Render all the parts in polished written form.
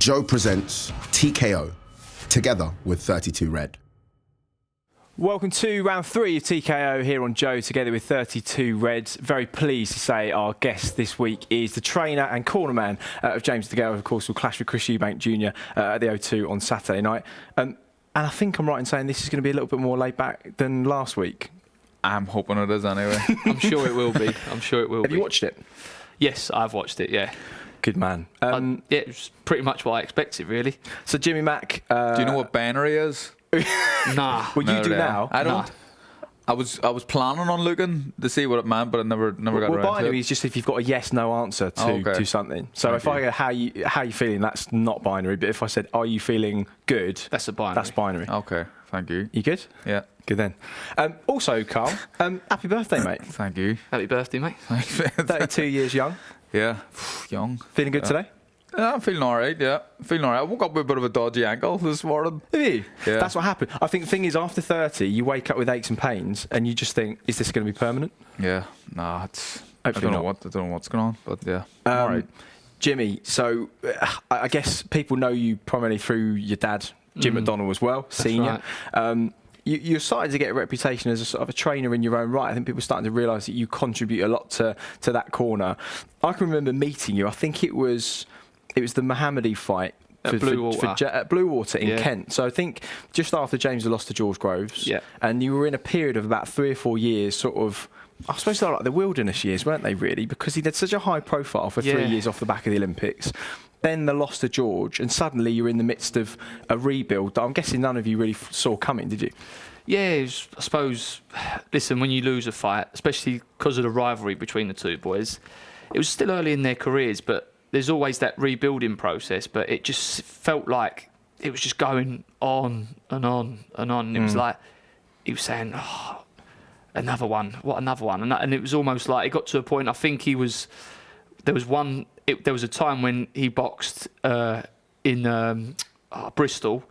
Joe presents TKO, together with 32 Red. Welcome to round 3 of TKO here on Joe, together with 32 Reds. Very pleased to say our guest this week is the trainer and cornerman of James DeGale. Of course, will clash with Eubank Jr at the O2 on Saturday night. And I think I'm right in saying this is going to be a little bit more laid back than last week. I'm hoping it is anyway. I'm sure it will be. Have you watched it? Yes, I've watched it, yeah. Good man. Yeah, it was pretty much what I expected, really. So, Jimmy Mac... do you know what binary is? Nah. Well, you do now. I don't. Nah. I was planning on looking to see what it meant, but I never got around to it. Binary is just if you've got a yes/no answer to something. So if I go, how you feeling? That's not binary. But if I said, are you feeling good? That's a binary. That's binary. Okay, thank you. You good? Yeah. Good then. Also, Carl, happy birthday, mate. Thank you. Happy birthday, mate. 32 years young. Yeah, young. Feeling good today? I'm feeling all right, yeah. Feeling all right. I woke up with a bit of a dodgy ankle this morning. Have you? Yeah. That's what happened. I think the thing is, after 30, you wake up with aches and pains, and you just think, is this going to be permanent? Yeah. Nah, it's... Hopefully I don't not. know what's going on, but yeah. All right. Jimmy, so I guess people know you primarily through your dad, Jim McDonnell, as well, senior. Right. You're starting to get a reputation as a sort of a trainer in your own right. I think people are starting to realise that you contribute a lot to that corner. I can remember meeting you. I think it was the Mohammadi fight at Bluewater. at Bluewater in Kent. So I think just after James had lost to George Groves, and you were in a period of about 3 or 4 years, sort of, I suppose they were like the wilderness years, weren't they, really? Because he had such a high profile for 3 years off the back of the Olympics. Then the loss to George, and suddenly you're in the midst of a rebuild that I'm guessing none of you really saw coming, did you? Yeah, it was, I suppose, listen, when you lose a fight, especially because of the rivalry between the two boys, it was still early in their careers, but there's always that rebuilding process, but it just felt like it was just going on and on and on. It was like, he was saying, oh, another one, what another one? And it was almost like, it got to a point, I think there was a time when he boxed in Bristol,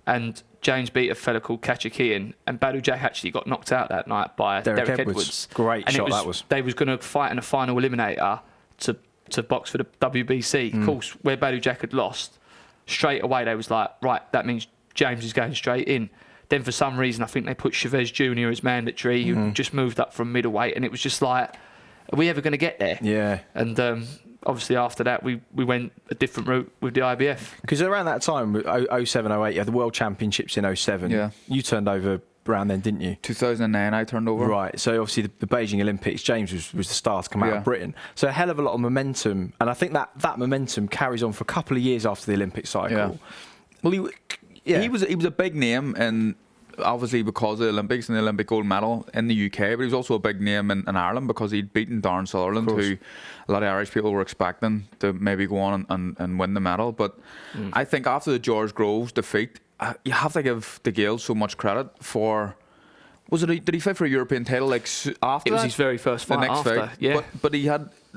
and James beat a fella called Kachakian, and Badu Jack actually got knocked out that night by Derek Edwards. Great and shot that was. They was going to fight in a final eliminator to box for the WBC. Of course, where Badu Jack had lost, straight away they was like, right, that means James is going straight in. Then for some reason, I think they put Chavez Jr as mandatory, who just moved up from middleweight, and it was just like, are we ever going to get there? Yeah. And obviously after that, we went a different route with the IBF. Because around that time, 07, 08, you had the World Championships in 07. Yeah. You turned over around then, didn't you? 2009 I turned over. Right, so obviously the Beijing Olympics, James was the star to come out of Britain. So a hell of a lot of momentum, and I think that momentum carries on for a couple of years after the Olympic cycle. Yeah. Well, he was a big name, and obviously because of the Olympics and the Olympic gold medal in the UK, but he was also a big name in Ireland because he'd beaten Darren Sutherland, who a lot of Irish people were expecting to maybe go on and win the medal. But I think after the George Groves defeat, you have to give DeGale so much credit for... Did he fight for a European title after? It was his very first fight. The next after, fight, yeah. But they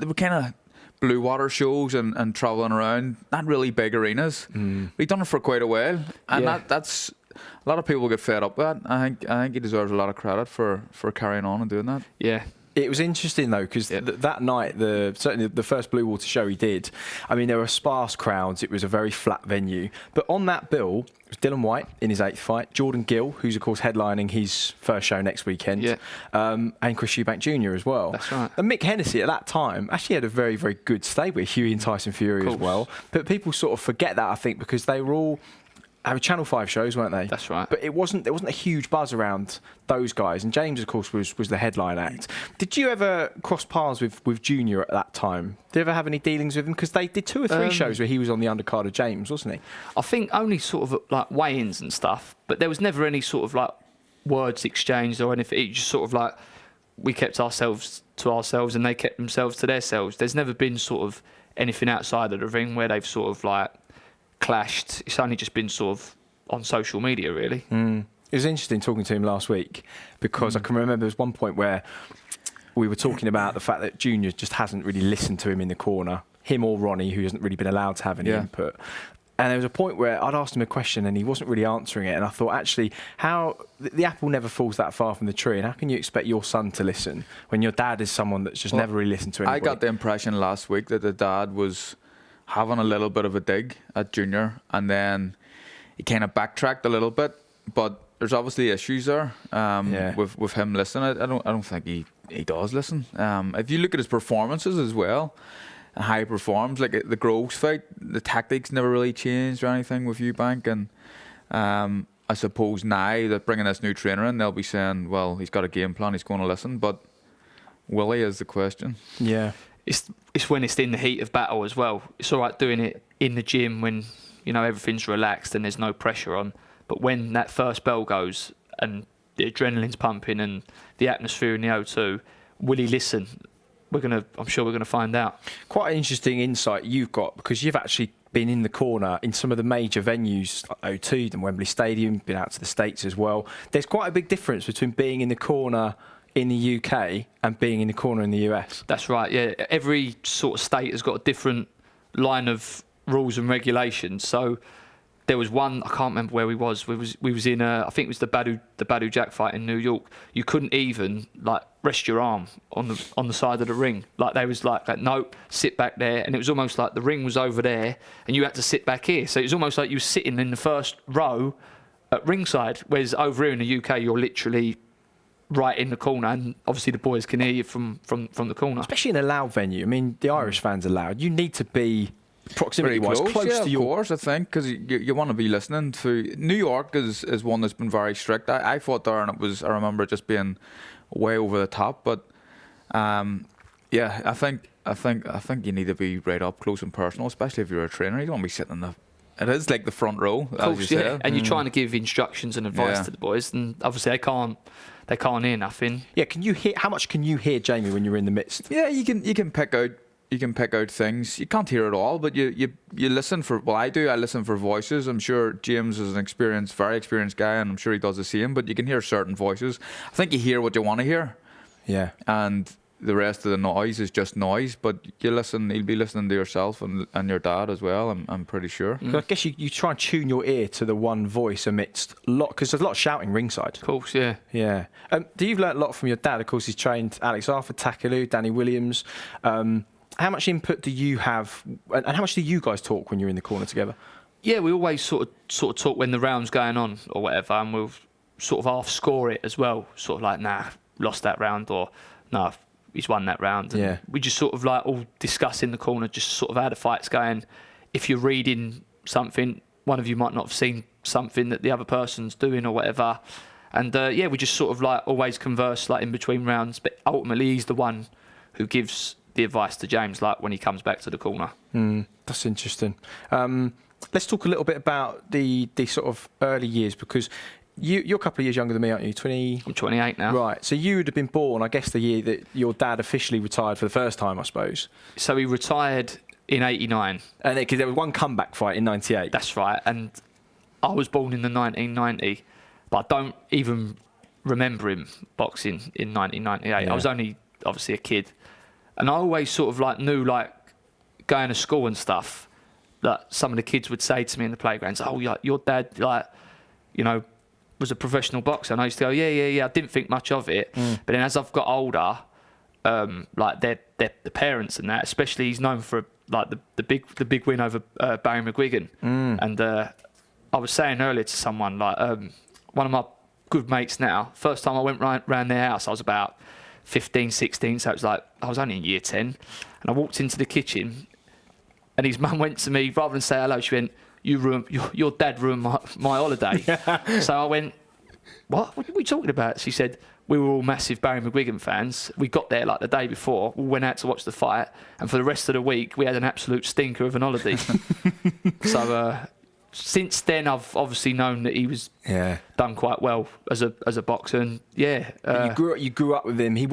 were kind of blue water shows and travelling around, not really big arenas. But he'd done it for quite a while, and that's a lot of people get fed up with that. I think he deserves a lot of credit for carrying on and doing that. Yeah. It was interesting though, because that night, certainly the first Bluewater show he did, I mean, there were sparse crowds. It was a very flat venue. But on that bill, it was Dylan White in his 8th fight, Jordan Gill, who's of course headlining his first show next weekend, and Chris Eubank Jr. as well. That's right. And Mick Hennessy at that time actually had a very, very good stable with Hughie and Tyson Fury as well. But people sort of forget that, I think, because they were all... Channel 5 shows, weren't they? That's right. But there wasn't a huge buzz around those guys, and James, of course, was the headline act. Did you ever cross paths with Junior at that time? Did you ever have any dealings with him? Because they did 2 or 3 shows where he was on the undercard of James, wasn't he? I think only sort of like weigh-ins and stuff, but there was never any sort of like words exchanged or anything. It just sort of like we kept ourselves to ourselves and they kept themselves to themselves. There's never been sort of anything outside of the ring where they've sort of like clashed. It's only just been sort of on social media, really. It was interesting talking to him last week because I can remember there was one point where we were talking about the fact that Junior just hasn't really listened to him in the corner, him or Ronnie, who hasn't really been allowed to have any input. And there was a point where I'd asked him a question and he wasn't really answering it. And I thought, actually, how the apple never falls that far from the tree. And how can you expect your son to listen when your dad is someone that's just never really listened to anybody? I got the impression last week that the dad was having a little bit of a dig at Junior, and then he kind of backtracked a little bit, but there's obviously issues there with him listening. I don't think he does listen. If you look at his performances as well, and how he performs, like the Groves fight, the tactics never really changed or anything with Eubank, and I suppose now that bringing this new trainer in, they'll be saying, well, he's got a game plan, he's going to listen, but will he is the question. Yeah. It's when it's in the heat of battle as well. It's all right doing it in the gym when, you know, everything's relaxed and there's no pressure on. But when that first bell goes and the adrenaline's pumping and the atmosphere in the O2, will he listen? I'm sure we're gonna find out. Quite an interesting insight you've got, because you've actually been in the corner in some of the major venues, like O2 and Wembley Stadium, been out to the States as well. There's quite a big difference between being in the corner in the UK and being in the corner in the US. That's right, yeah. Every sort of state has got a different line of rules and regulations. So there was one, I can't remember where we was. We was in I think it was the Badu Jack fight in New York. You couldn't even like rest your arm on the side of the ring. Like they was like no, sit back there, and it was almost like the ring was over there and you had to sit back here. So it was almost like you were sitting in the first row at ringside, whereas over here in the UK you're literally right in the corner, and obviously the boys can hear you from the corner. Especially in a loud venue. I mean, the Irish fans are loud. You need to be proximity-wise close to your... Of course, I think, because you want to be listening to... New York is one that's been very strict. I fought there, and I remember it just being way over the top. But yeah, I think you need to be right up close and personal, especially if you're a trainer. You don't want to be sitting in the... It is like the front row, as you said. And you're trying to give instructions and advice to the boys, and obviously they can't hear nothing. Yeah, can you hear? How much can you hear, Jamie, when you're in the midst? Yeah, you can pick out things. You can't hear it all, but you listen for. Well, I do. I listen for voices. I'm sure James is an very experienced guy, and I'm sure he does the same. But you can hear certain voices. I think you hear what you want to hear. Yeah. And the rest of the noise is just noise. But you listen. You'll be listening to yourself and your dad as well. I'm pretty sure. I guess you try and tune your ear to the one voice amidst a lot, because there's a lot of shouting ringside. Of course, yeah. Yeah. You've learnt a lot from your dad. Of course, he's trained Alex Arthur, Takaloo, Danny Williams. How much input do you have, and how much do you guys talk when you're in the corner together? Yeah, we always sort of talk when the round's going on or whatever, and we'll sort of half score it as well. Sort of like, nah, lost that round, or nah, he's won that round. And we just sort of like all discuss in the corner, just sort of how the fight's going. If you're reading something, one of you might not have seen something that the other person's doing or whatever. And we just sort of like always converse like in between rounds, but ultimately he's the one who gives the advice to James, like when he comes back to the corner. That's interesting. Let's talk a little bit about the sort of early years, because you're a couple of years younger than me, aren't you? 20? I'm 28 now. Right. So you would have been born, I guess, the year that your dad officially retired for the first time, I suppose. So he retired in 89. And because there was one comeback fight in 98. That's right. And I was born in the 1990, but I don't even remember him boxing in 1998. Yeah. I was only obviously a kid. And I always sort of like knew, like going to school and stuff, that some of the kids would say to me in the playgrounds, "Oh, your dad, like, you know, was a professional boxer." And I used to go, "Yeah." I didn't think much of it. But then as I've got older, like the parents and that, especially, he's known for like the big win over Barry McGuigan. And I was saying earlier to someone, like one of my good mates now, first time I went round their house, I was about 15, 16, so it was like I was only in year 10, and I walked into the kitchen and his mum went to me, rather than say hello, she went, your dad ruined my holiday. So I went, what are we talking about? She said, we were all massive Barry McGuigan fans. We got there like the day before, we went out to watch the fight, and for the rest of the week we had an absolute stinker of an holiday. So since then, I've obviously known that he was done quite well as a boxer, and you grew up with him. He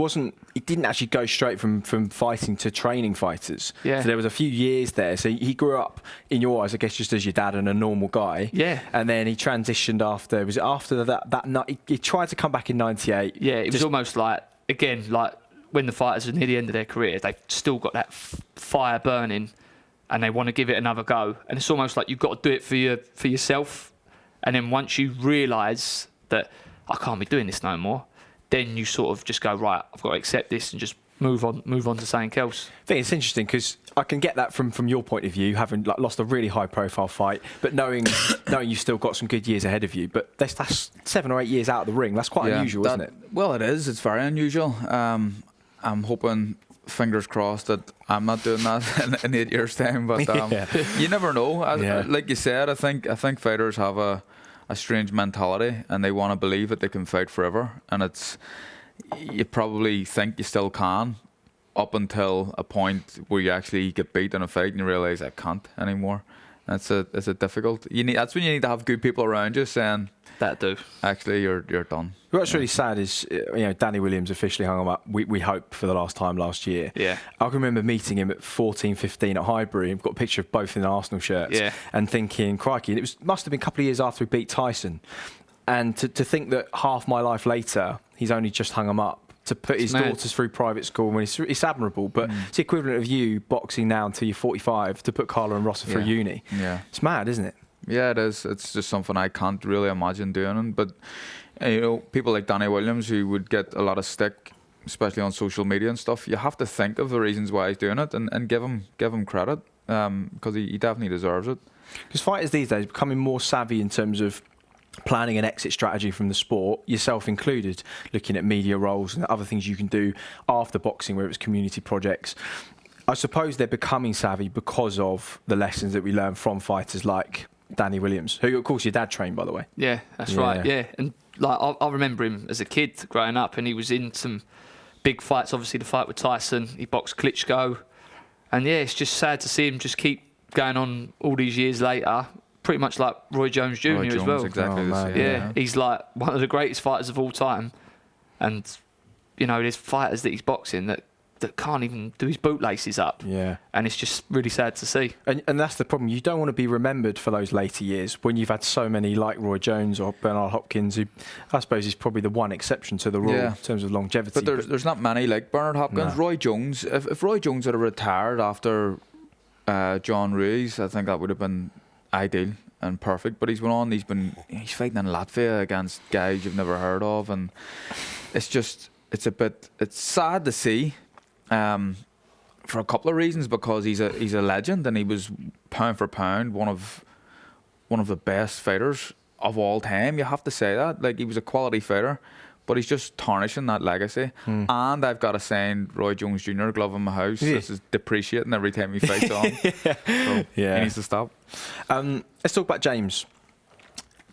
didn't actually go straight from fighting to training fighters. Yeah. So there was a few years there. So he grew up in your eyes, I guess, just as your dad and a normal guy. Yeah. And then he transitioned after. Was it after that night? He tried to come back in '98. Yeah, it was almost like, again, like when the fighters are near the end of their career, they've still got that fire burning, and they want to give it another go. And it's almost like you've got to do it for yourself. And then once you realise that I can't be doing this no more, then you sort of just go, right, I've got to accept this and just move on to something else. I think it's interesting because I can get that from your point of view, having lost a really high profile fight, but knowing you've still got some good years ahead of you. But that's 7 or 8 years out of the ring. That's quite unusual, isn't it? Well, it is. It's very unusual. I'm hoping, fingers crossed, that I'm not doing that in 8 years' time. But you never know. Like you said, I think fighters have a strange mentality, and they want to believe that they can fight forever. And you probably think you still can, up until a point where you actually get beat in a fight and you realise I can't anymore. It's a difficult. That's when you need to have good people around you saying that actually you're done. What's really sad is Danny Williams officially hung him up. We hope for the last time last year. Yeah, I can remember meeting him at 14-15 at Highbury. We've got a picture of both in Arsenal shirts. Yeah. And thinking, crikey, and it must have been a couple of years after he beat Tyson. And to think that half my life later, he's only just hung him up to put his daughters through private school. When it's admirable, but it's the equivalent of you boxing now until you're 45 to put Carla and Rossa through uni. Yeah, it's mad, isn't it? Yeah, it is. It's just something I can't really imagine doing. But people like Danny Williams, who would get a lot of stick, especially on social media and stuff, you have to think of the reasons why he's doing it and give him credit, because he definitely deserves it. Because fighters these days are becoming more savvy in terms of planning an exit strategy from the sport, yourself included, looking at media roles and other things you can do after boxing, whether it's community projects. I suppose they're becoming savvy because of the lessons that we learn from fighters like Danny Williams, who, of course, your dad trained, by the way. Yeah, that's right, yeah. And I remember him as a kid growing up, and he was in some big fights, obviously the fight with Tyson, he boxed Klitschko, and it's just sad to see him just keep going on all these years later. Pretty much like Roy Jones Jr. as well. Exactly the same. Yeah, he's like one of the greatest fighters of all time. And, there's fighters that he's boxing that can't even do his bootlaces up. Yeah. And it's just really sad to see. And that's the problem. You don't want to be remembered for those later years when you've had so many like Roy Jones or Bernard Hopkins, who I suppose is probably the one exception to the rule in terms of longevity. But there's not many like Bernard Hopkins. No. Roy Jones, if Roy Jones had retired after John Ruiz, I think that would have been ideal and perfect, but he's fighting in Latvia against guys you've never heard of, and it's sad to see, for a couple of reasons, because he's a legend, and he was pound for pound one of the best fighters of all time. You have to say that. Like, he was a quality fighter, but he's just tarnishing that legacy. And I've got a signed Roy Jones Jr. glove in my house. This is depreciating every time he fights on. So he needs to stop. Let's talk about James.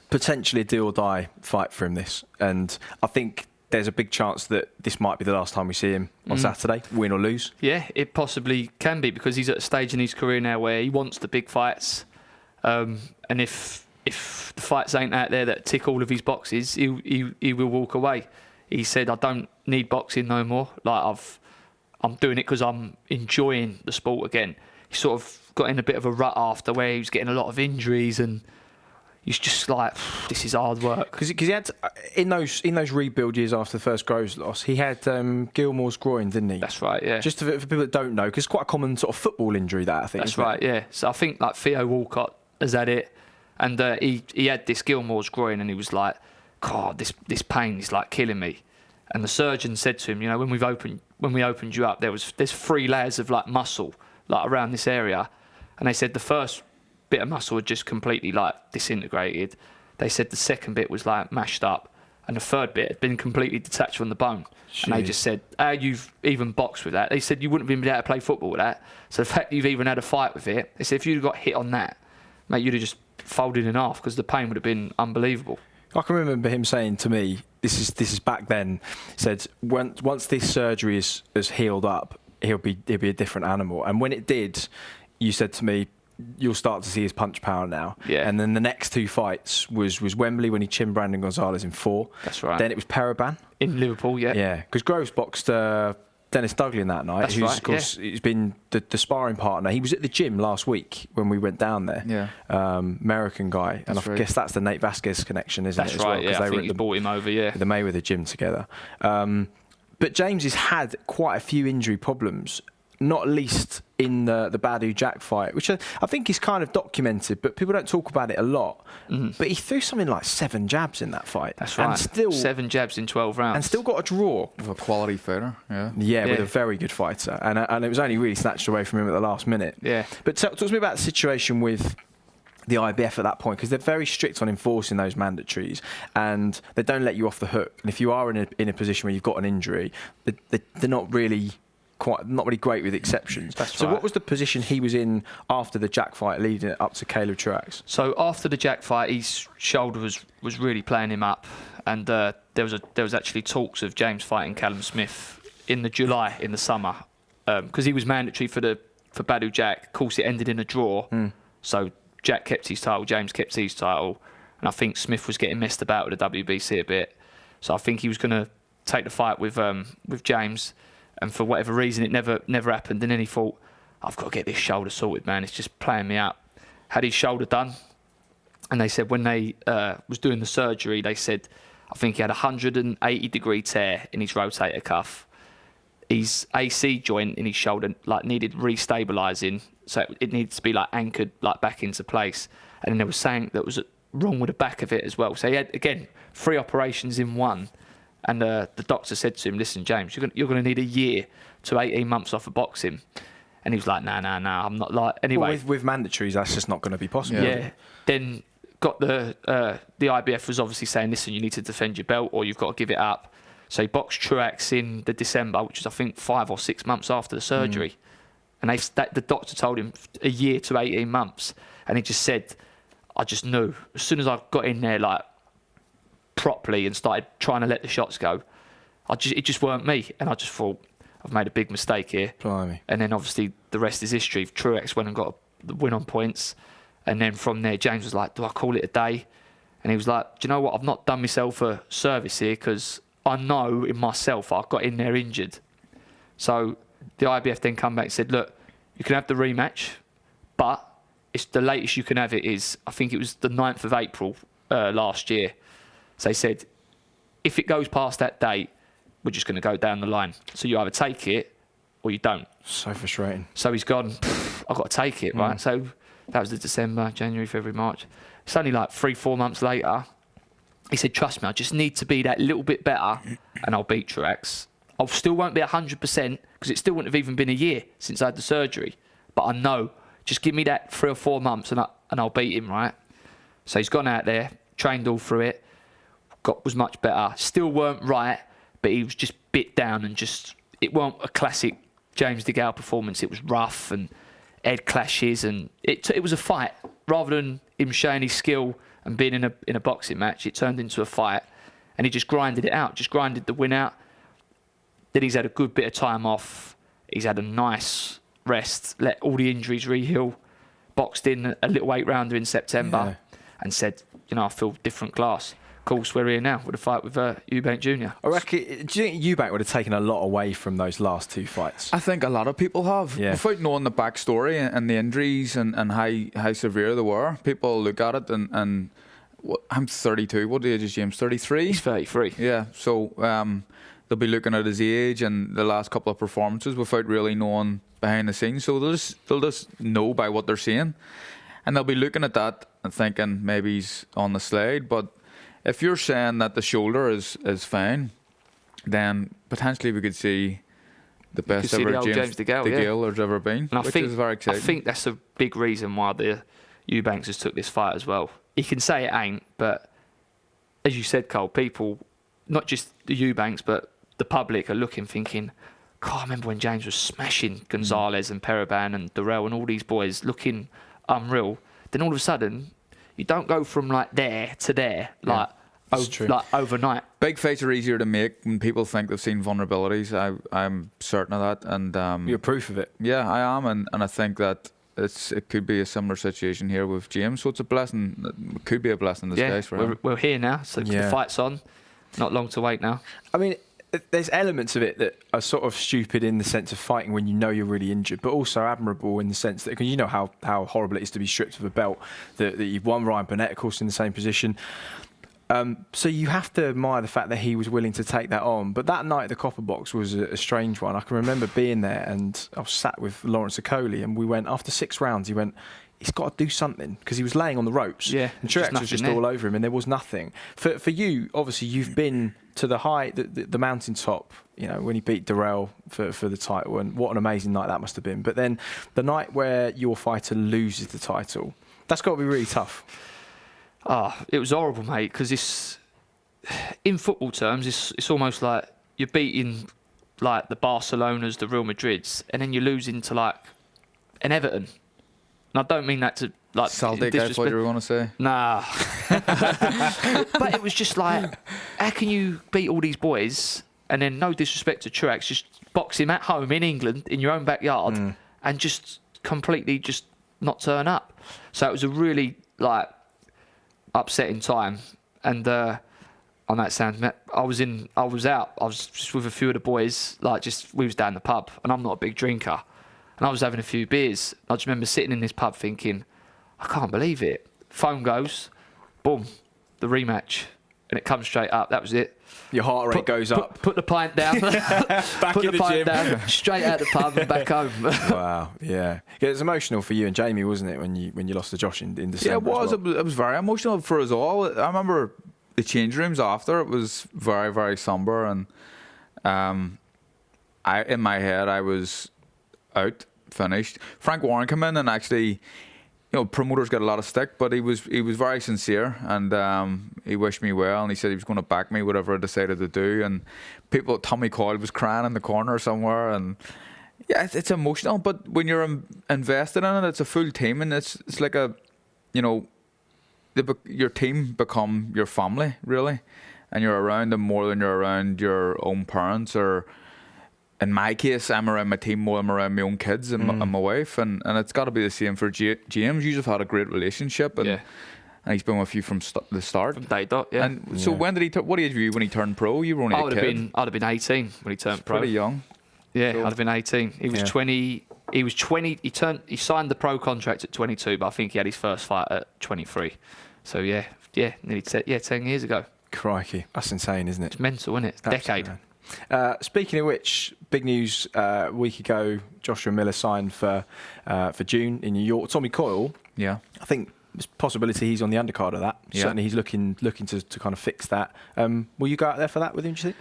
Potentially a do or die fight for him, this. And I think there's a big chance that this might be the last time we see him on Saturday, win or lose. Yeah, it possibly can be, because he's at a stage in his career now where he wants the big fights. And if the fights ain't out there that tick all of his boxes, he will walk away. He said, I don't need boxing no more. Like, I'm doing it because I'm enjoying the sport again. He sort of got in a bit of a rut after, where he was getting a lot of injuries, and he's just like, this is hard work. Because he had, in those rebuild years after the first Groves loss, he had Gilmore's groin, didn't he? That's right, yeah. Just for people that don't know, because it's quite a common sort of football injury, that, I think. That's right, yeah. So I think like Theo Walcott has had it. And he had this Gilmore's groin, and he was like, God, this pain is like killing me. And the surgeon said to him, when we opened you up, there's 3 layers of like muscle like around this area, and they said the first bit of muscle had just completely like disintegrated. They said the second bit was like mashed up, and the third bit had been completely detached from the bone. Jeez. And they just said, how you've even boxed with that? They said you wouldn't have been able to play football with that. So the fact you've even had a fight with it, they said if you'd have got hit on that, mate, you'd have just folded in half, because the pain would have been unbelievable. I can remember him saying to me, this is back then, said once this surgery is healed up, he'll be a different animal. And when it did, you said to me, you'll start to see his punch power now. Yeah. And then the next 2 fights was Wembley, when he chinned Brandon Gonzalez in 4. That's right. Then it was Paraban in Liverpool, yeah. Yeah, because Groves boxed Dennis Dougley that night. That's who's right, of course he's been the sparring partner. He was at the gym last week when we went down there. Yeah. American guy, and I guess that's the Nate Vasquez connection, isn't it? That's right. Yeah, I think he brought him over. Yeah, the Mayweather gym together. But James has had quite a few injury problems. not least in the Badou Jack fight, which I think is kind of documented, but people don't talk about it a lot. But he threw something like 7 jabs in that fight. That's right. And still 7 jabs in 12 rounds. And still got a draw. With a quality fighter, Yeah, with a very good fighter. And it was only really snatched away from him at the last minute. Yeah. But talk to me about the situation with the IBF at that point, because they're very strict on enforcing those mandatories, and they don't let you off the hook. And if you are in a position where you've got an injury, they're not really great with exceptions. So right. What was the position he was in after the Jack fight, leading up to Caleb Truax? So after the Jack fight, his shoulder was really playing him up, and there was actually talks of James fighting Callum Smith in the summer, because he was mandatory for Badou Jack. Of course, it ended in a draw. So Jack kept his title, James kept his title, and I think Smith was getting messed about with the WBC a bit. So I think he was going to take the fight with James. And for whatever reason, it never happened. And then he thought, I've got to get this shoulder sorted, man. It's just playing me out. Had his shoulder done. And they said when they was doing the surgery, they said, I think he had a 180-degree tear in his rotator cuff. His AC joint in his shoulder needed restabilising. So it needed to be anchored back into place. And then there was something that was wrong with the back of it as well. So he had, again, 3 operations in one. And the doctor said to him, listen, James, you're going to need a year to 18 months off of boxing. And he was like, no, I'm not anyway. Well, with mandatories, that's just not going to be possible. Yeah. Then got the IBF was obviously saying, listen, you need to defend your belt or you've got to give it up. So he boxed Truax in the December, which was, I think, 5 or 6 months after the surgery. And the doctor told him a year to 18 months. And he just said, I just knew. As soon as I got in there, properly and started trying to let the shots go, it just weren't me, and I just thought I've made a big mistake here. Blimey. And then obviously the rest is history. Truex went and got the win on points, and then from there James was like, do I call it a day? And he was like, do you know what, I've not done myself a service here, because I know in myself I got in there injured. So the IBF then come back and said, look, you can have the rematch, but it's the latest you can have it is, I think it was the 9th of April last year. So they said, if it goes past that date, we're just going to go down the line. So you either take it or you don't. So frustrating. So he's gone, I've got to take it, right? So that was the December, January, February, March. It's only 3-4 months later. He said, trust me, I just need to be that little bit better and I'll beat Truax. I still won't be 100% because it still wouldn't have even been a year since I had the surgery. But I know, just give me that 3 or 4 months and I'll beat him, right? So he's gone out there, trained all through it. Was much better. Still weren't right, but he was just bit down and it weren't a classic James DeGale performance. It was rough and head clashes, and it was a fight rather than him showing his skill and being in a boxing match. It turned into a fight, and he just grinded it out, just grinded the win out. Then he's had a good bit of time off. He's had a nice rest, let all the injuries re-heal. Boxed in a little 8-rounder in September, and said, I feel different class. Of course, we're here now with a fight with Eubank Jr. I reckon, do you think Eubank would have taken a lot away from those last 2 fights? I think a lot of people have. Yeah. Without knowing the backstory and the injuries and how severe they were, people look at it and I'm 32. What age is James? 33? He's 33. Yeah, so they'll be looking at his age and the last couple of performances without really knowing behind the scenes. So they'll just know by what they're seeing. And they'll be looking at that and thinking maybe he's on the slide, but if you're saying that the shoulder is fine, then potentially we could see the best ever James DeGale there's ever been, and which is very exciting. I think that's a big reason why the Eubanks has took this fight as well. He can say it ain't, but as you said, Cole, people, not just the Eubanks, but the public are looking, thinking, God, I remember when James was smashing Gonzalez and Periban and Durrell and all these boys looking unreal. Then all of a sudden, you don't go from there to there overnight. Big fights are easier to make when people think they've seen vulnerabilities. I'm certain of that, and you're proof of it. Yeah, I am, and I think that it could be a similar situation here with James. So it's a blessing. It could be a blessing in disguise for him. We're here now, so the fight's on. Not long to wait now. I mean, there's elements of it that are sort of stupid in the sense of fighting when you know you're really injured, but also admirable in the sense that, because you know how horrible it is to be stripped of a belt, that you've won Ryan Burnett, of course, in the same position. So you have to admire the fact that he was willing to take that on. But that night at the Copper Box was a strange one. I can remember being there, and I was sat with Lawrence Okoli, and we went, after 6 rounds, he went, he's got to do something, because he was laying on the ropes. Yeah, and Truex was just all over him, and there was nothing. For you, obviously, you've been to the high, the mountaintop, you know, when he beat Darrell for the title, and what an amazing night that must have been. But then the night where your fighter loses the title, that's got to be really tough. It was horrible, mate, because it's, in football terms, it's almost like you're beating like the Barcelonas, the Real Madrids, and then you're losing to like an Everton. And I don't mean that to like Celtic, I thought you were going to say. Nah. But it was just like, how can you beat all these boys and then, no disrespect to Truex, just box him at home in England in your own backyard and just completely just not turn up? So it was a really like upsetting time. And on that sound, I was out. I was just with a few of the boys, like we was down the pub, and I'm not a big drinker. And I was having a few beers. I just remember sitting in this pub thinking, I can't believe it. Phone goes, boom, the rematch. And it comes straight up. That was it. Your heart rate goes up. Put the pint down. Back put in the pint down, straight out the pub and back home. Wow, yeah. It was emotional for you and Jamie, wasn't it, when you lost to Josh in December? Yeah, it was. Well? It was very emotional for us all. I remember the change rooms after. It was very, very somber. And in my head, I was out, finished. Frank Warren came in and actually, you know, promoters get a lot of stick, but he was very sincere, and he wished me well, and he said he was going to back me whatever I decided to do. And Tommy Coyle was crying in the corner somewhere, and yeah, it's emotional. But when you're invested in it, it's a full team, and it's like a, you know, your team become your family really, and you're around them more than you're around your own parents, or in my case, I'm around my team more than I'm around my own kids and my wife, and it's got to be the same for James. You've had a great relationship, and he's been with you from the start. From day dot, yeah. And so when did he? What age were you when he turned pro? You were only a kid. I'd have been 18 when he turned pro. Pretty young. Yeah, So- I'd have been 18. He was 20. He was 20. He signed the pro contract at 22, but I think he had his first fight at 23. So yeah, nearly 10 years ago. Crikey, that's insane, isn't it? It's mental, isn't it? It's a decade. Speaking of which, big news a week ago, Joshua Miller signed for June in New York. Tommy Coyle, Yeah. I think there's a possibility he's on the undercard of that. Yeah. Certainly he's looking to kind of fix that. Will you go out there for that with him, do you think?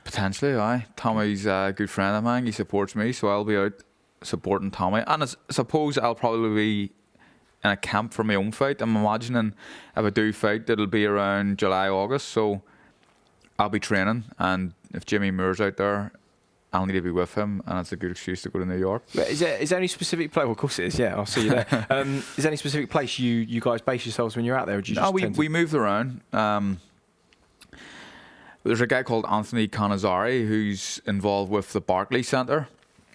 Potentially, aye. Tommy's a good friend of mine. He supports me, so I'll be out supporting Tommy. And I suppose I'll probably be in a camp for my own fight. I'm imagining if I do fight, it'll be around July, August. So I'll be training, and if Jimmy Moore's out there, I'll need to be with him, and it's a good excuse to go to New York. But is there any specific place? Well, of course it is. Yeah, I'll see you there. Is there any specific place you guys base yourselves when you're out there? Or do you just we moved around. There's a guy called Anthony Canizari who's involved with the Barclays Centre,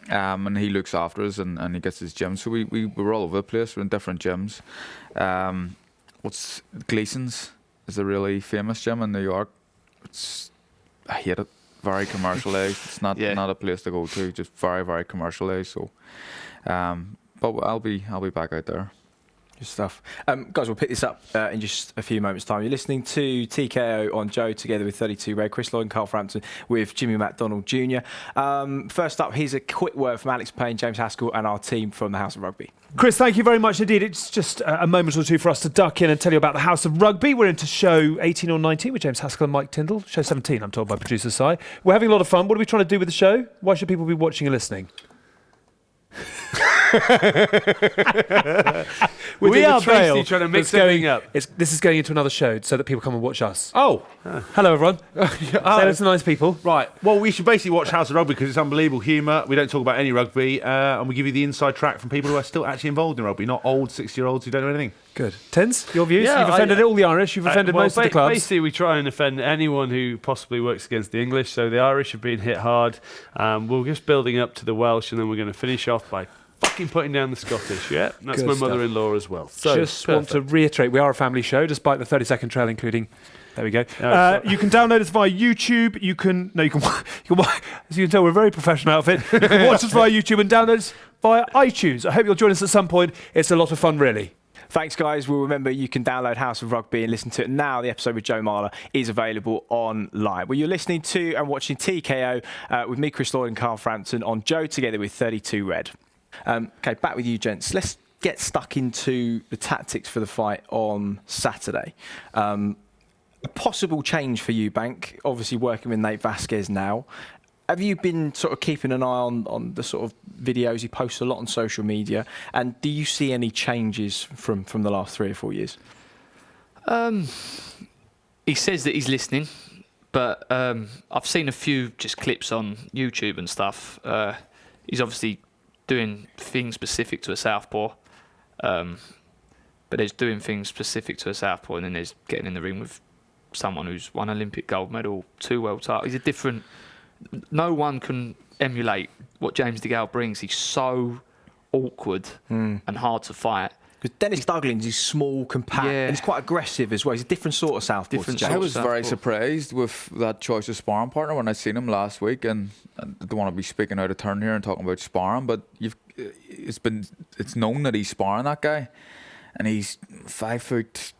and he looks after us and he gets his gym. So we're all over the place. We're in different gyms. What's Gleason's is a really famous gym in New York. I hate it. Very commercialised. It's not a place to go to. Just very, very commercialised. So, but I'll be back out there. Good stuff. Guys, we'll pick this up in just a few moments' time. You're listening to TKO on Joe together with 32 Red, Chris Lloyd and Carl Frampton with Jimmy McDonnell Jr. First up, here's a quick word from Alex Payne, James Haskell and our team from the House of Rugby. Chris, thank you very much indeed. It's just a moment or two for us to duck in and tell you about the House of Rugby. We're into show 18 or 19 with James Haskell and Mike Tyndall. Show 17, I'm told by producer Si. We're having a lot of fun. What are we trying to do with the show? Why should people be watching and listening? We are basically trying to mix everything up. This is going into another show so that people come and watch us. Oh. Hello, everyone. Say hello to nice people. Right. Well, we should basically watch House of Rugby because it's unbelievable humour. We don't talk about any rugby, and we give you the inside track from people who are still actually involved in rugby, not old 60-year-olds who don't know anything. Good. Tens, your views? Yeah, You've offended all the Irish. You've offended most of the clubs. Basically, we try and offend anyone who possibly works against the English. So the Irish have been hit hard. We're just building up to the Welsh, and then we're going to finish off by fucking putting down the Scottish, yeah? And that's Good my stuff. mother-in-law as well. So just want to reiterate, we are a family show, despite the 30-second trail, including... There we go. No, you can download us via YouTube. You can as you can tell, we're a very professional outfit. You can watch us via YouTube and download us via iTunes. I hope you'll join us at some point. It's a lot of fun, really. Thanks, guys. Well, remember, you can download House of Rugby and listen to it now. The episode with Joe Marler is available online. Well, you're listening to and watching TKO with me, Chris Lloyd and Carl Frampton on Joe together with 32 Red. Okay, back with you, gents. Let's get stuck into the tactics for the fight on Saturday. A possible change for Eubank, obviously working with Nate Vasquez now. Have you been sort of keeping an eye on the sort of videos he posts a lot on social media? And do you see any changes from the last 3 or 4 years? He says that he's listening, but I've seen a few just clips on YouTube and stuff. He's obviously doing things specific to a southpaw, but there's doing things specific to a southpaw, and then there's getting in the ring with someone who's won Olympic gold medal, 2 world titles. He's a different... No one can emulate what James DeGale brings. He's so awkward and hard to fight. Because Dennis Douglas is small, compact, and he's quite aggressive as well. He's a different sort of southpaw. I was very surprised with that choice of sparring partner when I seen him last week, and I don't want to be speaking out of turn here and talking about sparring, but it's known that he's sparring that guy, and he's 5'10",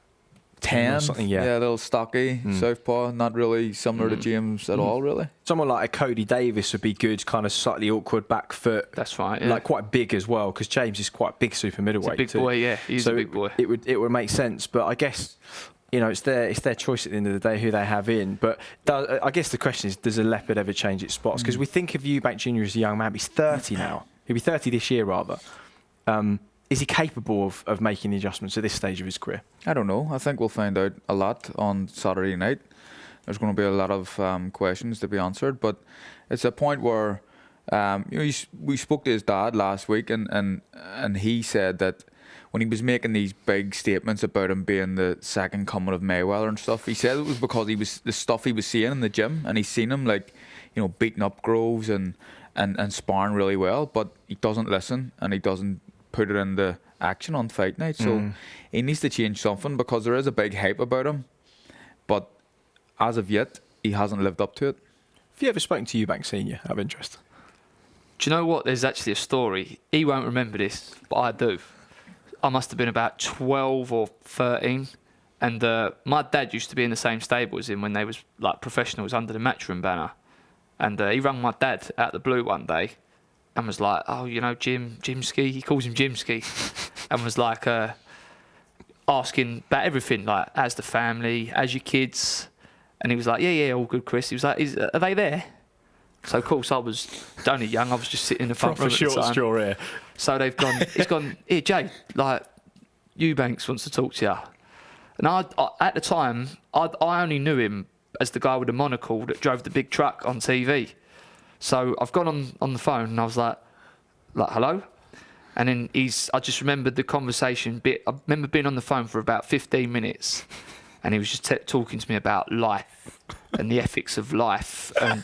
something, a little stocky, southpaw, not really similar to James at all, really. Someone like a Cody Davis would be good, kind of slightly awkward back foot. That's right, yeah. Like quite big as well, because James is quite big super middleweight. He's a big boy, yeah. He's a big boy. It would make sense, but I guess, you know, it's their choice at the end of the day who they have in. But I guess the question is, does a leopard ever change its spots? Because we think of Eubank Jr as a young man, but he's 30 now. He'll be 30 this year, rather. Is he capable of making the adjustments at this stage of his career? I don't know. I think we'll find out a lot on Saturday night. There's going to be a lot of questions to be answered, but it's a point where we spoke to his dad last week, and he said that when he was making these big statements about him being the second coming of Mayweather and stuff, he said it was because the stuff he was seeing in the gym, and he's seen him beating up Groves and sparring really well, but he doesn't listen and he doesn't put it into action on fight night. So he needs to change something, because there is a big hype about him, but as of yet he hasn't lived up to it. Have you ever spoken to Eubank Sr. out of interest? Do you know what? There's actually a story. He won't remember this, but I do. I must have been about 12 or 13, and my dad used to be in the same stable as him when they was like professionals under the Matchroom banner, and he rang my dad out the blue one day and was like, oh, you know, Jimski, he calls him Jimski, and was like asking about everything, like, how's the family, how's your kids? And he was like, yeah, all good, Chris. He was like, are they there? So, of course, I was only young, I was just sitting in the front room at the time. Straw here. So he's gone, here, Jay, like, Eubanks wants to talk to you. And I at the time, I only knew him as the guy with the monocle that drove the big truck on TV. So I've gone on the phone and I was like, hello? And then I just remembered the conversation bit. I remember being on the phone for about 15 minutes, and he was just talking to me about life and the ethics of life and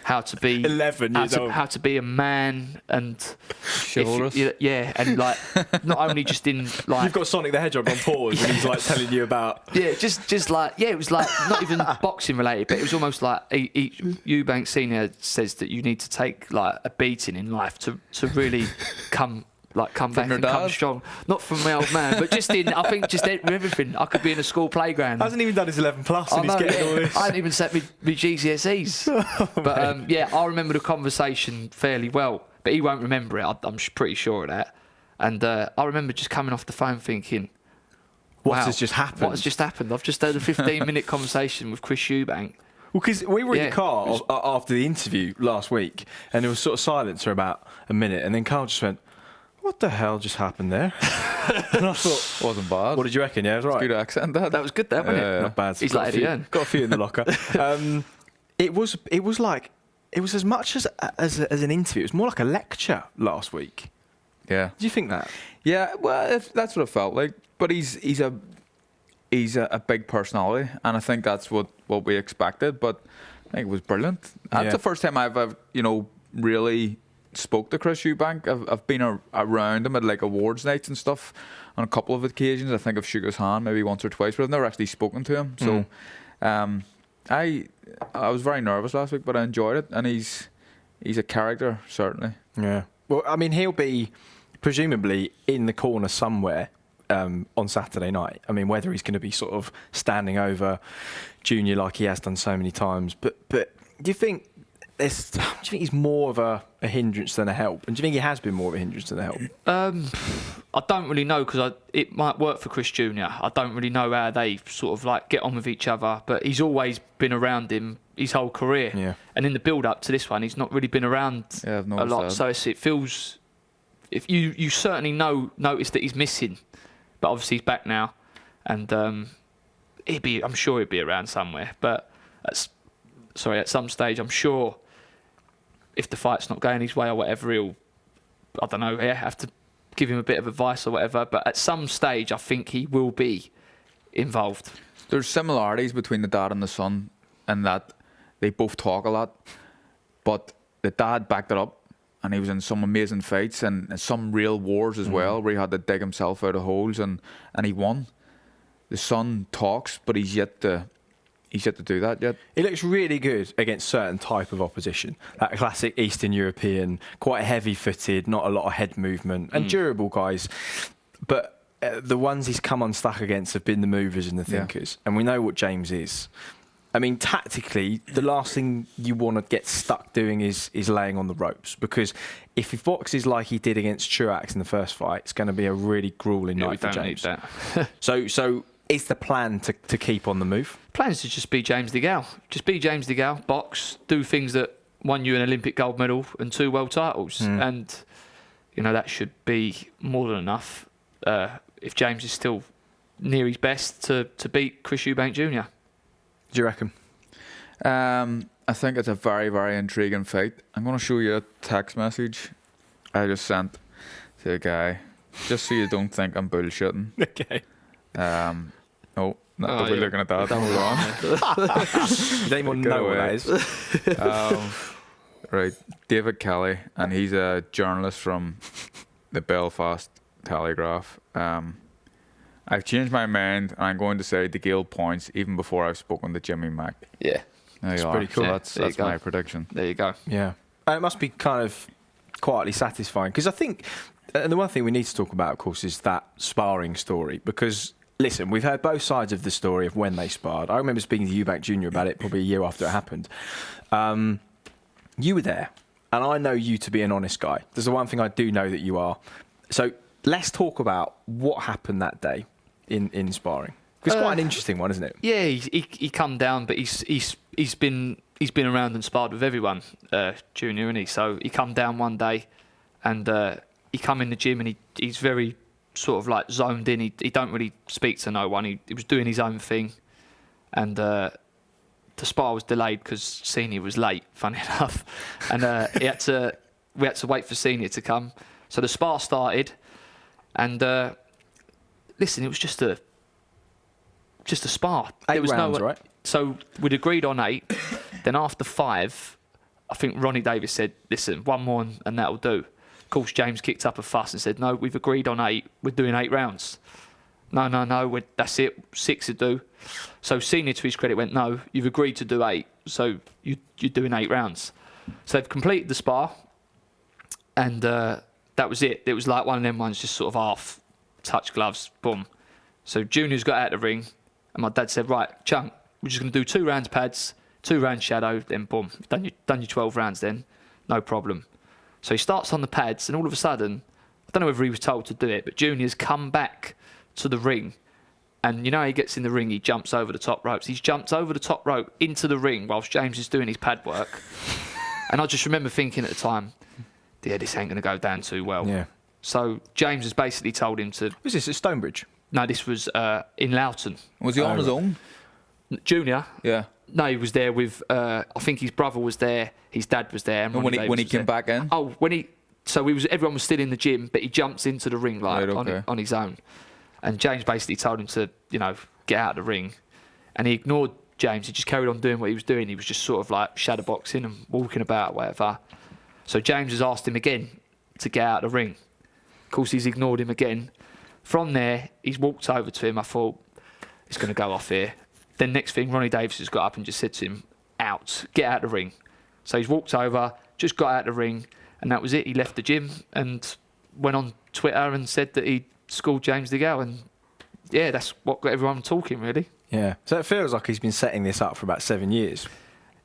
how to be 11 years old, how to be a man, and Chivalrous. and like not only just in like you've got Sonic the Hedgehog on pause and he's like telling you about just like it was like not even boxing related, but it was almost like Eubank Senior says that you need to take like a beating in life to really come back and come strong. Not from my old man, but just in everything. I could be in a school playground. Hasn't even done his 11 plus and he's getting all this. I hadn't even set me GCSEs. But I remember the conversation fairly well, but he won't remember it. I'm pretty sure of that. And I remember just coming off the phone thinking, What has just happened? What has just happened? I've just had a 15-minute conversation with Chris Eubank. Well, because we were in the car after the interview last week, and there was sort of silence for about a minute, and then Carl just went, what the hell just happened there? And I thought, wasn't bad. What did you reckon? Yeah, it was right. Good accent, that. That was good, wasn't it? Not bad. He's like Eddie Hearn. Got a few in the locker. It was as much as an interview. It was more like a lecture last week. Yeah. Do you think that? Yeah, well, that's what it felt like. But he's a big personality, and I think that's what we expected. But I think it was brilliant. That's the first time I've really spoke to Chris Eubank. I've been around him at like awards nights and stuff on a couple of occasions. I think I've shook his hand maybe once or twice, but I've never actually spoken to him. So I was very nervous last week, but I enjoyed it, and he's a character, certainly. Yeah. Well, I mean, he'll be presumably in the corner somewhere on Saturday night. I mean, whether he's going to be sort of standing over Junior like he has done so many times, but do you think he's more of a hindrance than a help? And do you think he has been more of a hindrance than a help? I don't really know, because it might work for Chris Jr. I don't really know how they sort of like get on with each other, but he's always been around him his whole career. Yeah. And in the build-up to this one, he's not really been around I've a lot. that. So it feels... If you certainly notice that he's missing, but obviously he's back now, and I'm sure he'd be around somewhere. But at some stage, I'm sure if the fight's not going his way or whatever, I don't know, have to give him a bit of advice or whatever. But at some stage, I think he will be involved. There's similarities between the dad and the son, and that they both talk a lot, but the dad backed it up. And he was in some amazing fights and some real wars as well, where he had to dig himself out of holes, and he won. The son talks, but he's yet to do that yet. He looks really good against certain type of opposition. That classic Eastern European, quite heavy-footed, not a lot of head movement, and durable guys. But the ones he's come unstuck against have been the movers and the thinkers. And we know what James is. I mean, tactically, the last thing you want to get stuck doing is laying on the ropes, because if he boxes like he did against Truax in the first fight, it's going to be a really grueling night for James. Need that. So is the plan to keep on the move? Plan is to just be James DeGale. Just be James DeGale, box, do things that won you an Olympic gold medal and 2 world titles. And, that should be more than enough if James is still near his best to beat Chris Eubank Jr. Do you reckon? I think it's a very, very intriguing fight. I'm going to show you a text message I just sent to a guy, just so you don't think I'm bullshitting. Okay. No, not we're looking at that. Hold on. Does anyone know what that is? Right, David Kelly, and he's a journalist from the Belfast Telegraph. I've changed my mind, and I'm going to say DeGale points even before I've spoken to Jimmy Mac. Yeah. There you are. pretty cool. So Yeah, that's my prediction. There you go. Yeah. And it must be kind of quietly satisfying, because I think, and the one thing we need to talk about, of course, is that sparring story, because, listen, we've heard both sides of the story of when they sparred. I remember speaking to Eubank Jr. about it probably a year after it happened. You were there, and I know you to be an honest guy. There's the one thing I do know that you are. So let's talk about what happened that day in sparring. It's quite an interesting one, isn't it? Yeah, he come down, but he's been around and sparred with everyone, Junior, isn't he? So he come down one day, and he come in the gym, and he's very sort of like zoned in. He don't really speak to no one. He was doing his own thing, and the spar was delayed because Senior was late, funny enough, and we had to wait for Senior to come. So the spar started, and listen, it was just a spar. 8 there was rounds, no, right? So we'd agreed on 8. Then after 5, I think Ronnie Davis said, listen, one more and that'll do. Of course, James kicked up a fuss and said, no, we've agreed on 8. We're doing 8 rounds. No, that's it. 6 to do. So Senior, to his credit, went, no, you've agreed to do 8. So you're doing 8 rounds. So they've completed the spar. And that was it. It was like one of them ones, just sort of half touch gloves, boom. So Junior's got out of the ring, and my dad said, right, Chunk, we're just going to do 2 rounds pads, 2 rounds shadow, then boom, done your 12 rounds then, no problem. So he starts on the pads, and all of a sudden, I don't know whether he was told to do it, but Junior's come back to the ring, and you know he gets in the ring, he jumps over the top ropes. He's jumped over the top rope into the ring whilst James is doing his pad work. And I just remember thinking at the time, yeah, this ain't going to go down too well. Yeah. So James has basically told him to... Was this at Stonebridge? No, this was in Loughton. Was he on his own? Junior? Yeah. No, he was there with... I think his brother was there, his dad was there. And when he came back in? Oh, so everyone was still in the gym, but he jumps into the ring on his own. And James basically told him to, get out of the ring. And he ignored James. He just carried on doing what he was doing. He was just sort of like shadowboxing and walking about, whatever. So James has asked him again to get out of the ring. Of course, he's ignored him again. From there, he's walked over to him. I thought, it's going to go off here. Then next thing, Ronnie Davis has got up and just said to him, out, get out of the ring. So he's walked over, just got out of the ring, and that was it. He left the gym and went on Twitter and said that he'd schooled James DeGale, and yeah, that's what got everyone talking, really. Yeah. So it feels like he's been setting this up for about 7 years.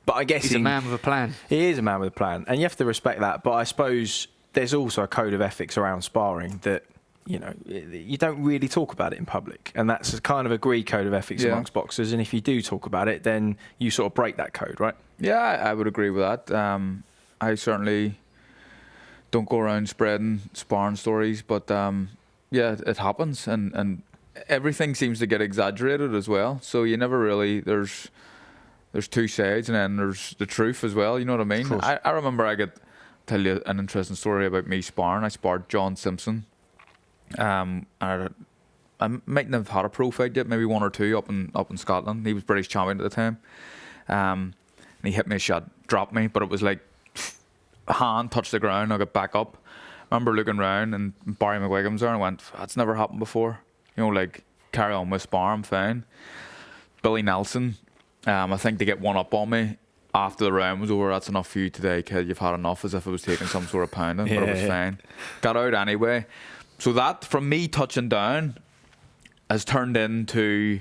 But I guess He's a man with a plan. He is a man with a plan, and you have to respect that. But I suppose there's also a code of ethics around sparring that, you know, you don't really talk about it in public, and that's a kind of agreed code of ethics amongst boxers. And if you do talk about it, then you sort of break that code, right? Yeah, I would agree with that. I certainly don't go around spreading sparring stories, but yeah, it happens, and everything seems to get exaggerated as well. So you never really there's two sides, and then there's the truth as well. You know what I mean? I remember I could tell you an interesting story about me sparring. I sparred John Simpson. I mightn't have had a pro fight yet, maybe one or two up in Scotland. He was British champion at the time. And he hit me a shot, dropped me, but it was like hand touched the ground. I got back up. I remember looking around, and Barry McGuigan's there, and I went, that's never happened before. You know, like, carry on with spar, I'm fine. Billy Nelson, I think they get one up on me after the round was over. That's enough for you today, kid. You've had enough, as if I was taking some sort of pounding, but it was fine. Got out anyway. So that, from me touching down, has turned into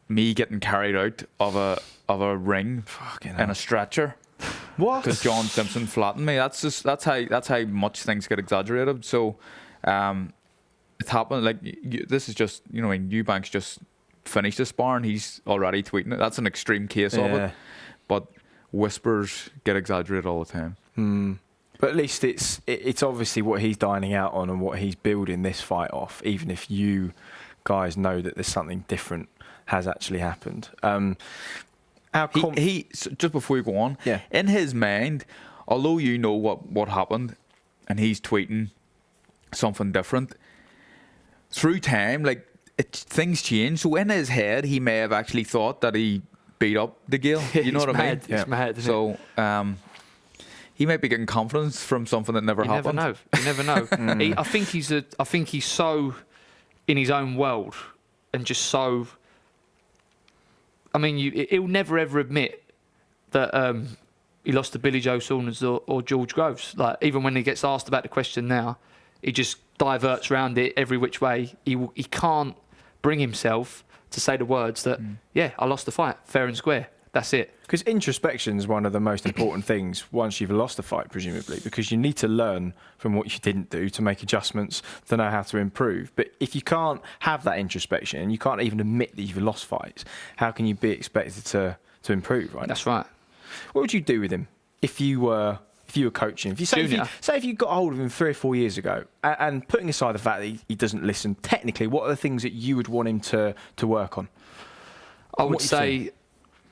me getting carried out of a ring in a stretcher. What? Because John Simpson flattened me. That's how much things get exaggerated. So it's happened. Like, this is just, you know, Eubank's just finished the sparring. He's already tweeting it. That's an extreme case of it. But whispers get exaggerated all the time. But at least it's obviously what he's dining out on and what he's building this fight off, even if you guys know that there's something different has actually happened. He just before you go on, in his mind, although you know what happened, and he's tweeting something different, through time, like, things change. So in his head, he may have actually thought that he beat up DeGale. You know what I mean? It's mad, isn't it? So he might be getting confidence from something that never happened. You never know. I think he's so in his own world, and just so. I mean, he'll never ever admit that he lost to Billy Joe Saunders or George Groves. Like, even when he gets asked about the question now, he just diverts around it every which way. He can't bring himself to say the words that, I lost the fight, fair and square. That's it. Because introspection is one of the most important things once you've lost a fight, presumably, because you need to learn from what you didn't do to make adjustments to know how to improve. But if you can't have that introspection and you can't even admit that you've lost fights, how can you be expected to improve, right? That's right. What would you do with him if you were coaching? If you got hold of him 3 or 4 years ago, and putting aside the fact that he doesn't listen, technically, what are the things that you would want him to work on? I would say,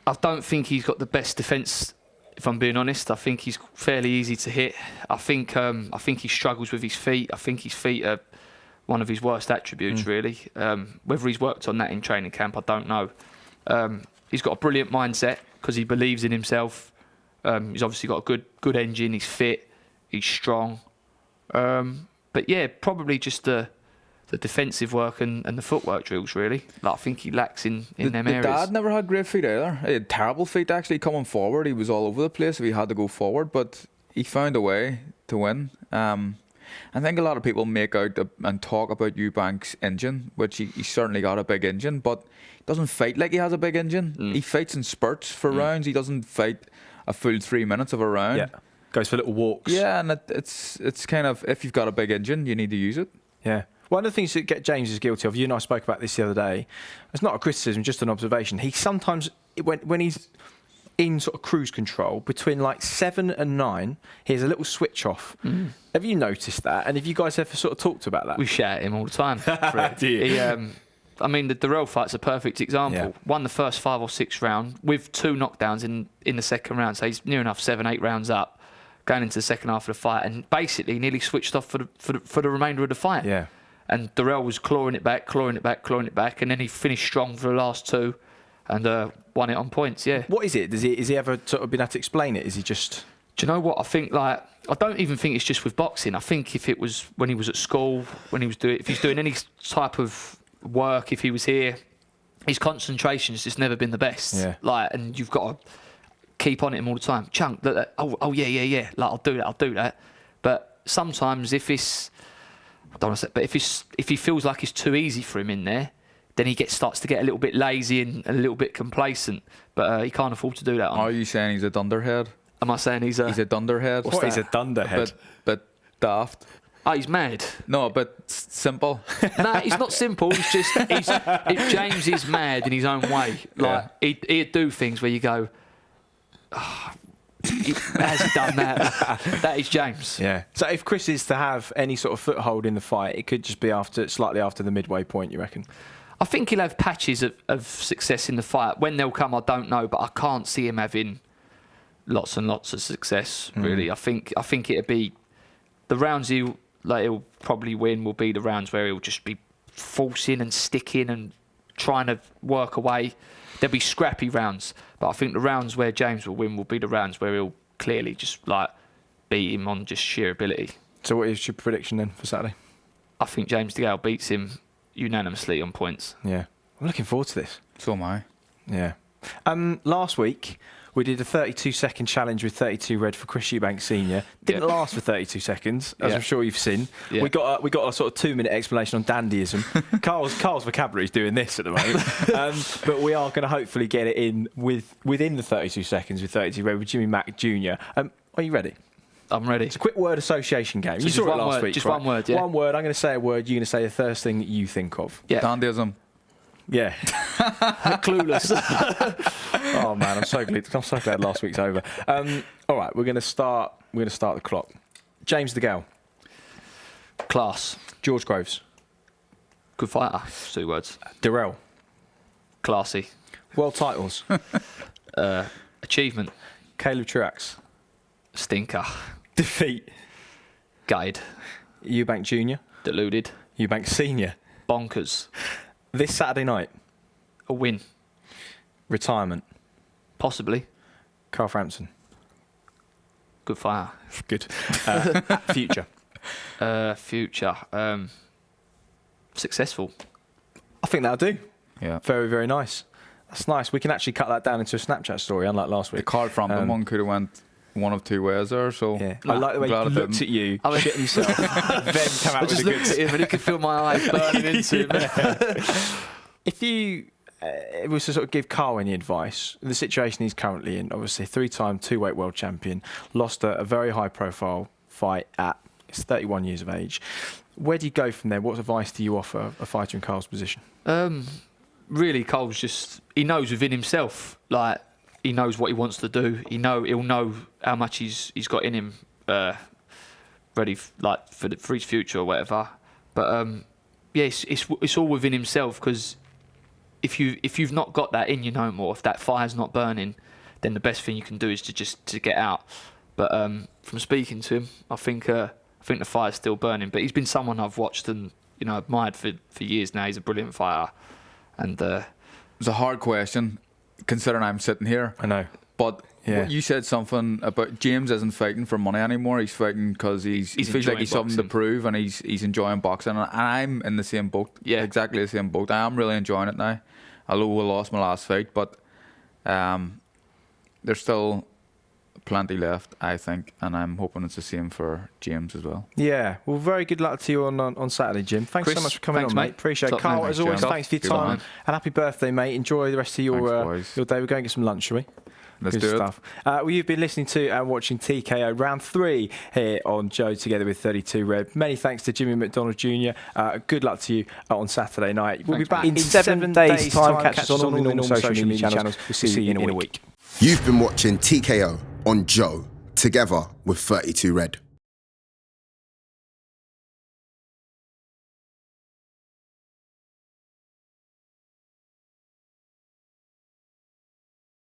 I don't think he's got the best defence, if I'm being honest. I think he's fairly easy to hit. I think he struggles with his feet. I think his feet are one of his worst attributes, really. Whether he's worked on that in training camp, I don't know. He's got a brilliant mindset because he believes in himself. He's obviously got a good engine. He's fit. He's strong. But yeah, probably just the defensive work and the footwork drills, really. Like, I think he lacks in them areas. Dad never had great feet either. He had terrible feet, actually, coming forward. He was all over the place if he had to go forward, but he found a way to win. I think a lot of people make out and talk about Eubank's engine, which he certainly got a big engine, but he doesn't fight like he has a big engine. He fights in spurts for rounds. He doesn't fight a full 3 minutes of a round. Yeah, goes for little walks. Yeah, and it's kind of, if you've got a big engine, you need to use it. Yeah. One of the things that James is guilty of, you and I spoke about this the other day, it's not a criticism, just an observation. He sometimes, when he's in sort of cruise control, between like 7 and 9, he has a little switch off. Have you noticed that? And have you guys ever sort of talked about that? We shout at him all the time. Do you? I mean, the Darrell fight's a perfect example. Yeah. Won the first 5 or 6 round with 2 knockdowns in the second round. So he's near enough 7-8 rounds up, going into the second half of the fight, and basically nearly switched off for the remainder of the fight. Yeah. And Darrell was clawing it back, and then he finished strong for the last 2 and won it on points, yeah. What is it? Has he ever sort of been able to explain it? Is he just... Do you know what? I think, like, I don't even think it's just with boxing. I think if it was when he was at school, if he's doing any type of work, if he was here, his concentration's just never been the best. Yeah. Like, and you've got to keep on him all the time. Chunk, yeah. Like, I'll do that. But sometimes if it's... I don't want to say, but if he feels like it's too easy for him in there, then he starts to get a little bit lazy and a little bit complacent. But he can't afford to do that. Are you saying he's a dunderhead? Am I saying he's a dunderhead? What, he's a dunderhead? But daft. Oh, he's mad. No, but simple. No, he's not simple. It's just James is mad in his own way. Like he'd do things where you go, oh, has he done that? That is James. Yeah. So if Chris is to have any sort of foothold in the fight, it could just be slightly after the midway point, you reckon? I think he'll have patches of success in the fight. When they'll come, I don't know, but I can't see him having lots and lots of success. Really, I think it'll be the rounds he'll probably win will be the rounds where he'll just be forcing and sticking and trying to work away. There'll be scrappy rounds, but I think the rounds where James will win will be the rounds where he'll clearly just beat him on just sheer ability. So what is your prediction then for Saturday? I think James DeGale beats him unanimously on points. Yeah. I'm looking forward to this. So am I. Yeah. Last week, we did a 32-second challenge with 32 red for Chris Eubank Sr. Didn't last for 32 seconds, as I'm sure you've seen. Yeah. We got a sort of 2-minute explanation on dandyism. Carl's vocabulary is doing this at the moment. But we are going to hopefully get it in within the 32 seconds with 32 red with Jimmy Mac Jr. Are you ready? I'm ready. It's a quick word association game. So you saw it last word, week, just right? one word, yeah. One word. I'm going to say a word. You're going to say the first thing that you think of. Yeah. Dandyism. Yeah. Clueless. Oh man, I'm so glad last week's over. All right, we're going to start the clock. James DeGale. Class. George Groves. Good fighter. 2 words. Darrell. Classy. World titles. Achievement. Caleb Truax. Stinker. Defeat. Guide. Eubank Jr. Deluded. Eubank Sr. Bonkers. This Saturday night. A win. Retirement. Possibly. Carl Frampton. Good fighter. Good. Future. Future. Successful. I think that'll do. Yeah. Very, very nice. That's nice. We can actually cut that down into a Snapchat story, unlike last week. The Carl Frampton one could have went one of 2 ways there. So yeah. I like the way he looked at you, shit himself, then come out with a good... I just looked at him and he could feel my eyes burning into him. If you was to sort of give Carl any advice, the situation he's currently in, obviously 3-time 2-weight world champion, lost a very high-profile fight at 31 years of age. Where do you go from there? What advice do you offer a fighter in Carl's position? Really, Carl's he knows within himself, like, he knows what he wants to do. He'll know how much he's got in him, ready for his future or whatever. But it's all within himself, because if you've not got that in you no more, if that fire's not burning, then the best thing you can do is to get out. But from speaking to him, I think the fire's still burning. But he's been someone I've watched and admired for years now. He's a brilliant fighter, and it's a hard question, considering I'm sitting here. I know. But you said something about James isn't fighting for money anymore. He's fighting because he feels like he's something to prove, and he's enjoying boxing. And I'm in the same boat. Yeah, exactly the same boat. I am really enjoying it now. Although we lost my last fight, but there's still plenty left, I think, and I'm hoping it's the same for James as well. Yeah, well, very good luck to you on Saturday, Jim. Thanks Chris, so much for coming on, mate. Appreciate it. Carl, as always, thanks for your time. And happy birthday, mate. Enjoy the rest of your day. We're going to get some lunch, shall we? Let's Good do stuff. Well, you've been listening to and watching TKO Round 3 here on Joe Together with 32 Red. Many thanks to Jimmy McDonnell Jr. Good luck to you on Saturday night. We'll be back in 7 days' time. Catch us on all the normal social media channels. We'll see you in a week. You've been watching TKO on Joe Together with 32 Red.